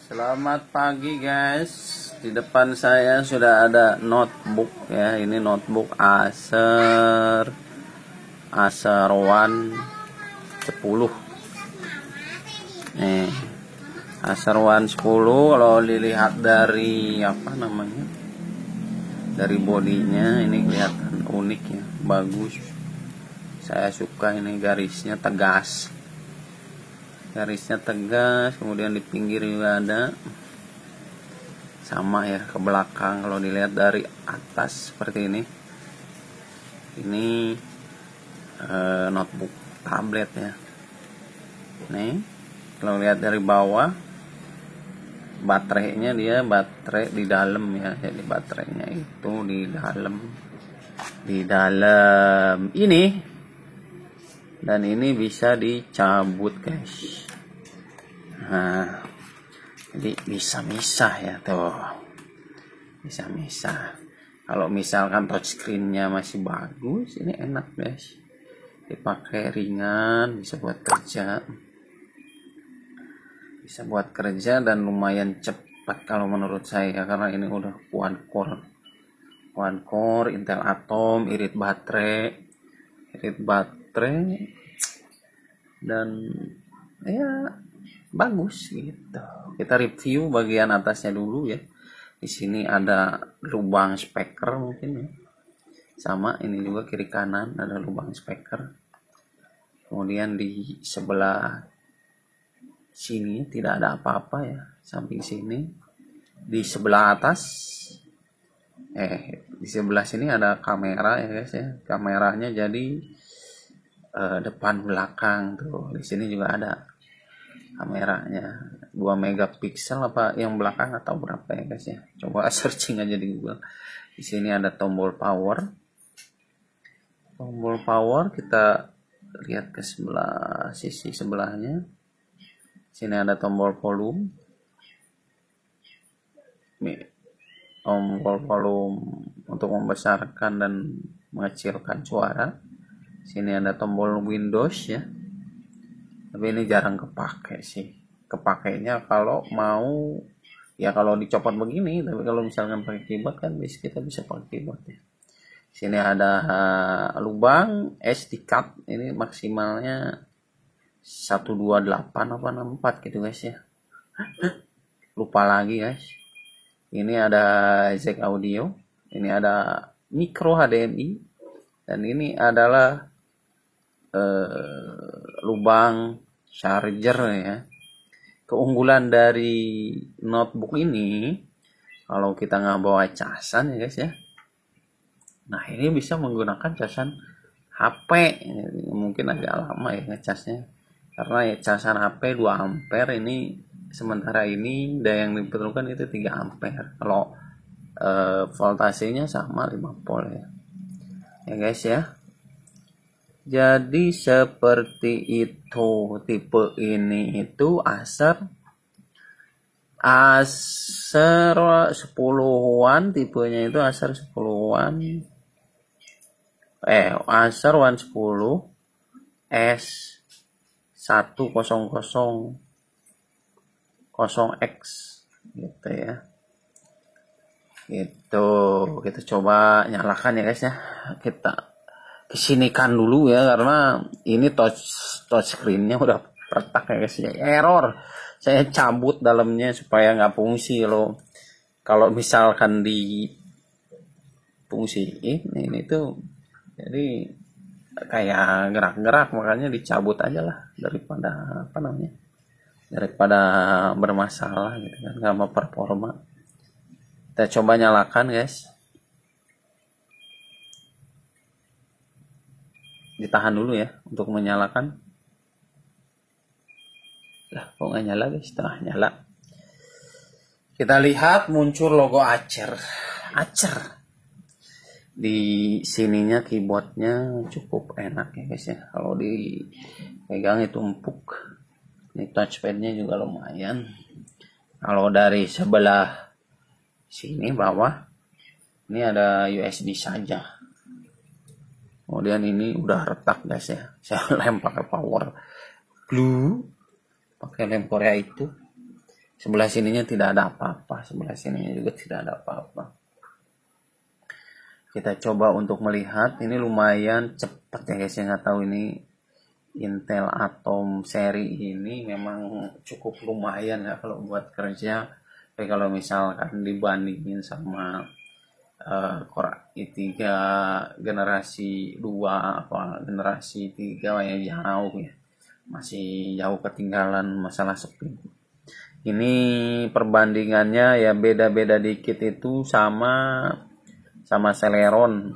Selamat pagi guys. Di depan saya sudah ada notebook ya. Ini notebook Acer One 10. Nih, Acer One 10 kalau dilihat dari dari bodinya ini kelihatan unik ya, bagus. Saya suka ini garisnya tegas. Kemudian di pinggir juga ada, sama ya ke belakang. Kalau dilihat dari atas seperti ini notebook tablet ya. Nih kalau lihat dari bawah, baterainya dia baterai di dalam ya, jadi baterainya itu di dalam ini. Dan ini bisa dicabut guys. Nah, jadi bisa misah ya tuh. Bisa misah. Kalau misalkan touchscreen-nya masih bagus, ini enak guys. Dipakai ringan, bisa buat kerja. Dan lumayan cepat kalau menurut saya, karena ini udah quad core Intel Atom, irit baterai dan ya bagus gitu. Kita review bagian atasnya dulu ya. Di sini ada lubang speaker mungkin ya. Sama ini juga kiri kanan ada lubang speaker. Kemudian di sebelah sini tidak ada apa-apa ya, samping sini. Di sebelah atas di sebelah sini ada kamera ya guys ya. Kameranya jadi depan belakang tuh. Di sini juga ada kameranya 2 megapiksel apa yang belakang atau berapa ya guys ya. Coba searching aja di Google. Di sini ada tombol power. Kita lihat ke sisi sebelahnya. Sini ada tombol volume. Tombol volume untuk membesarkan dan mengecilkan suara. Sini ada tombol Windows ya. Tapi ini jarang kepake sih. Kepakainya kalau mau ya kalau dicopot begini, tapi kalau misalkan pakai keyboard kan kita bisa pakai keyboard ya. Sini ada lubang SD card, ini maksimalnya 128 apa 64 gitu guys ya. Lupa lagi guys. Ini ada jack audio, ini ada micro HDMI, dan ini adalah lubang charger ya. Keunggulan dari notebook ini, kalau kita nggak bawa casan ya guys ya, nah ini bisa menggunakan casan HP. Mungkin agak lama ya ngecasnya, karena ya casan HP 2 ampere ini, sementara ini daya yang diperlukan itu 3 ampere. Kalau voltasenya sama 5 volt ya guys ya. Jadi seperti itu, tipe ini itu Acer 10-an, tipenya itu Acer 10-an, Acer One 10 S1000X gitu ya. Gitu, kita coba nyalakan ya guys ya. Kita kesinikan dulu ya, karena ini touch screen-nya udah retak ya guys ya. Error, saya cabut dalamnya supaya nggak fungsi loh. Kalau misalkan difungsiin ini tuh jadi kayak gerak-gerak, makanya dicabut aja lah daripada bermasalah gitu kan, nggak mau performa. Kita coba nyalakan guys. Ditahan dulu ya untuk menyalakan. Lah kok nggak nyala guys? Setengah nyala. Kita lihat muncul logo Acer. Di sininya keyboardnya cukup enak ya guys ya. Kalau dipegang itu empuk. Ini touchpadnya juga lumayan. Kalau dari sebelah sini bawah, ini ada USB saja. Kemudian ini udah retak guys ya. Saya lem pakai power glue, pakai lem Korea itu. Sebelah sininya tidak ada apa-apa, sebelah sininya juga tidak ada apa-apa. Kita coba untuk melihat, ini lumayan cepat ya guys, nggak tahu ini Intel Atom seri ini memang cukup lumayan ya kalau buat kerja. Tapi kalau misalkan dibandingin sama Core i3 generasi 2 apa generasi 3 ya jauh ya, masih jauh ketinggalan masalah speed. Ini perbandingannya ya beda-beda dikit itu sama Celeron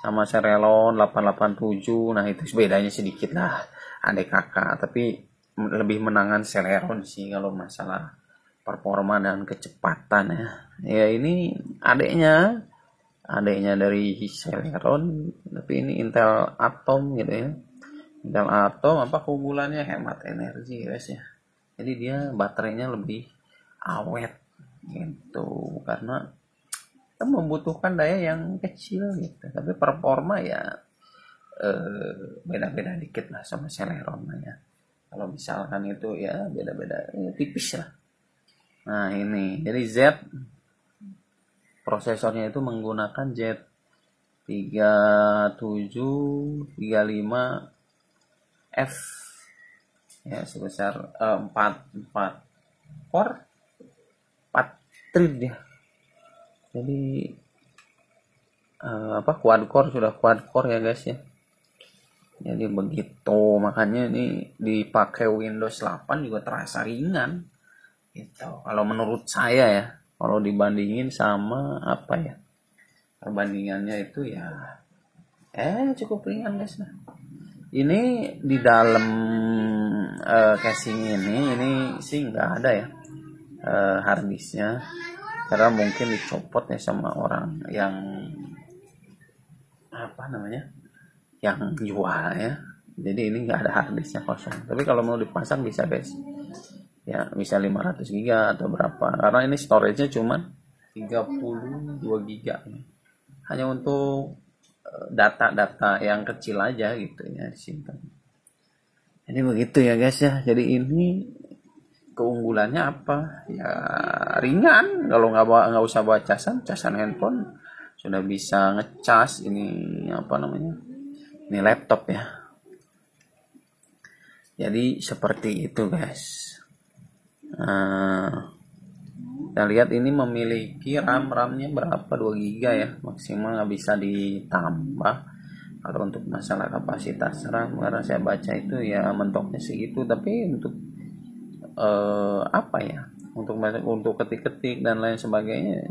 887. Nah itu bedanya sedikit lah, adik kakak, tapi lebih menangan Celeron sih kalau masalah performa dan kecepatan ya. Ya ini adiknya dari Celeron, tapi ini Intel Atom gitu ya. Intel Atom apa keunggulannya, hemat energi guys ya. Jadi dia baterainya lebih awet gitu, karena kita membutuhkan daya yang kecil gitu. Tapi performa ya beda-beda dikit lah sama Celeron ya. Kalau misalkan itu ya beda-beda ya, tipis lah. Nah ini jadi Z prosesornya itu menggunakan Z3735F ya, sebesar 4 core 4 thread ya. Jadi quad core, sudah quad core ya guys ya. Jadi begitu, makanya ini dipakai Windows 8 juga terasa ringan gitu kalau menurut saya ya. Kalau dibandingin sama apa ya, perbandingannya itu ya cukup ringan guys. Nah ini di dalam casing ini sih nggak ada ya harddisknya, karena mungkin dicopot ya sama orang yang yang jual ya. Jadi ini nggak ada harddisknya, kosong. Tapi kalau mau dipasang bisa guys ya, bisa 500 GB atau berapa, karena ini storage-nya cuma 32 GB hanya untuk data-data yang kecil aja gitu ya disimpan. Jadi begitu ya guys ya. Jadi ini keunggulannya apa ya, ringan, kalau nggak usah bawa casan handphone sudah bisa ngecas ini ini laptop ya. Jadi seperti itu guys. Kita lihat ini memiliki RAM-nya berapa, 2 GB ya maksimal, nggak bisa ditambah kalau untuk masalah kapasitas RAM, karena saya baca itu ya mentoknya segitu. Tapi untuk untuk ketik-ketik dan lain sebagainya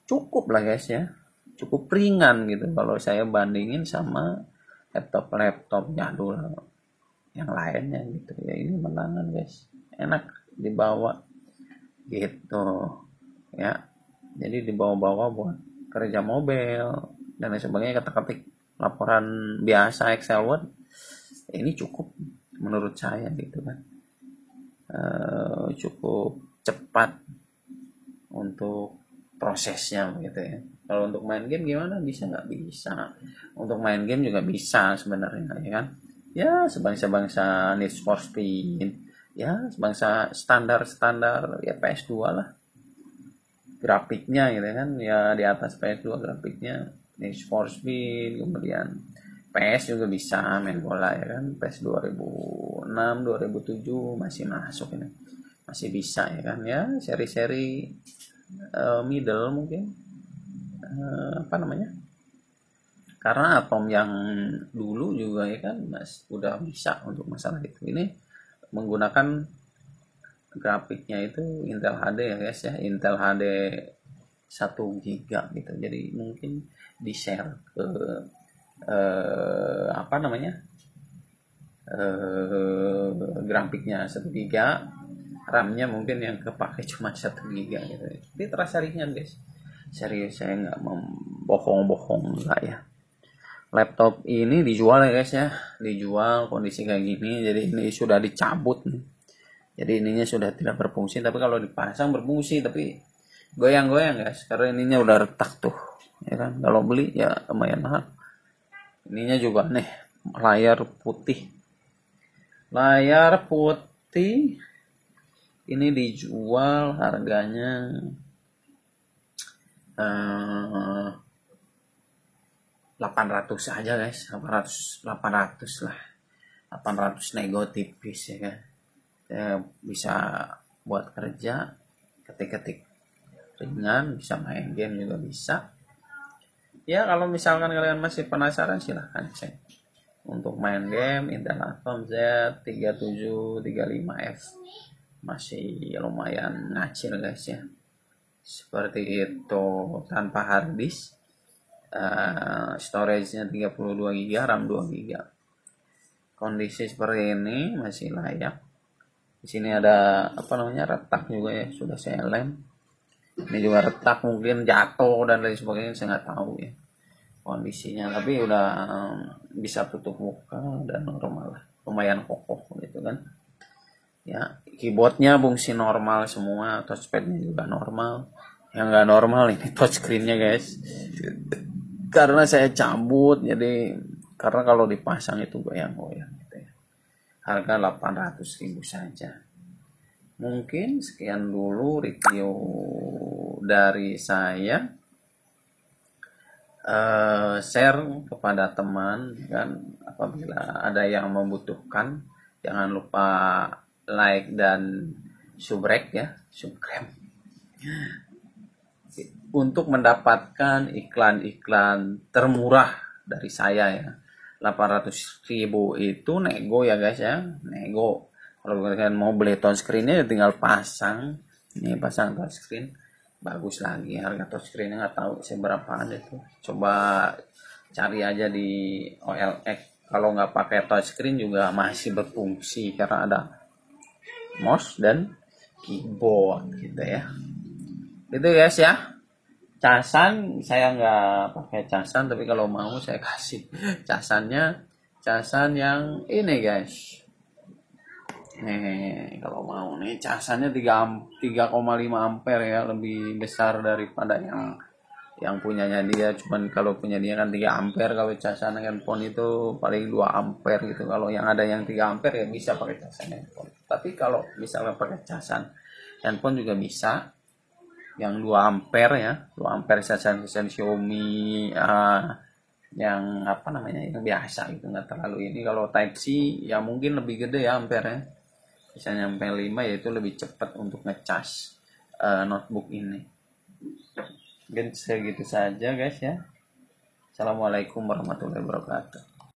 cukup lah guys ya, cukup ringan gitu kalau saya bandingin sama laptop jadul yang lainnya gitu ya. Ini menangan guys, enak dibawa gitu ya. Jadi dibawa-bawa buat kerja mobile dan lain sebagainya, ketik-ketik laporan biasa Excel Word, ini cukup menurut saya gitu kan. Cukup cepat untuk prosesnya gitu ya. Kalau untuk main game gimana, bisa nggak? Bisa. Untuk main game juga bisa sebenarnya ya kan. Ya sebangsa-bangsa Need for Speed ya, sebangsa standar ya PS2 lah grafiknya gitu kan ya, di atas PS2 grafiknya Need for Speed. Kemudian PS juga bisa main bola ya kan, PS 2006 2007 masih masuk ini, masih bisa ya kan ya. Seri-seri middle mungkin karena Atom yang dulu juga ya kan udah bisa untuk masalah itu. Ini menggunakan grafiknya itu Intel HD ya guys ya, Intel HD 1 GB gitu. Jadi mungkin di share ke grafiknya 1 GB, RAM-nya mungkin yang kepake cuma 1 GB gitu. Tapi terasa ringan guys, serius, saya nggak bohong nggak ya. Laptop ini dijual ya guys ya, dijual kondisi kayak gini. Jadi ini sudah dicabut nih, jadi ininya sudah tidak berfungsi. Tapi kalau dipasang berfungsi, tapi goyang-goyang guys, karena ininya udah retak tuh ya kan. Kalau beli ya lumayan mahal. Ininya juga nih layar putih Ini dijual harganya 800 aja guys, 800 lah, 800 nego tipis ya kan. Bisa buat kerja, ketik-ketik ringan, bisa main game juga bisa. Ya kalau misalkan kalian masih penasaran silahkan cek. Untuk main game Intel Atom Z3735F masih lumayan ngacir guys ya. Seperti itu, tanpa hard disk, storage-nya 32 GB, RAM 2 GB. Kondisi seperti ini masih layak. Di sini ada retak juga ya, sudah saya lem. Ini juga retak, mungkin jatuh dan lain sebagainya, saya nggak tahu ya kondisinya, tapi udah bisa tutup muka dan normal lah, lumayan kokoh gitu kan ya. Keyboardnya fungsi normal semua, touchpadnya juga normal. Yang nggak normal ini touchscreennya guys, karena saya cabut, jadi karena kalau dipasang itu goyang-goyang gitu ya. Harga 800.000 saja. Mungkin sekian dulu review dari saya. Share kepada teman kan, apabila ada yang membutuhkan, jangan lupa like dan subscribe ya, untuk mendapatkan iklan-iklan termurah dari saya ya. 800.000 itu nego ya guys ya, nego. Kalau kalian mau beli touchscreennya tinggal pasang, ini pasang touchscreen, bagus lagi. Harga touchscreennya nggak tahu seberapaan itu, coba cari aja di OLX. Kalau nggak pakai touchscreen juga masih berfungsi karena ada mouse dan keyboard gitu ya. Itu guys ya. Casan saya nggak pakai casan, tapi kalau mau saya kasih casannya, casan yang ini guys. Nih kalau mau nih casannya 3,5 ampere ya, lebih besar daripada yang punyanya dia. Cuman kalau punya dia kan 3 ampere, kalau casan handphone itu paling 2 ampere gitu. Kalau yang ada yang 3 ampere ya bisa pakai casan handphone. Tapi kalau misalnya pakai casan handphone juga bisa yang 2 ampere ya, 2 ampere casan Xiaomi yang yang biasa itu nggak terlalu ini. Kalau Type C ya mungkin lebih gede ya ampernya, bisa nyampe 5, yaitu lebih cepat untuk ngecas notebook ini. Mungkin segitu saja guys ya. Assalamualaikum warahmatullahi wabarakatuh.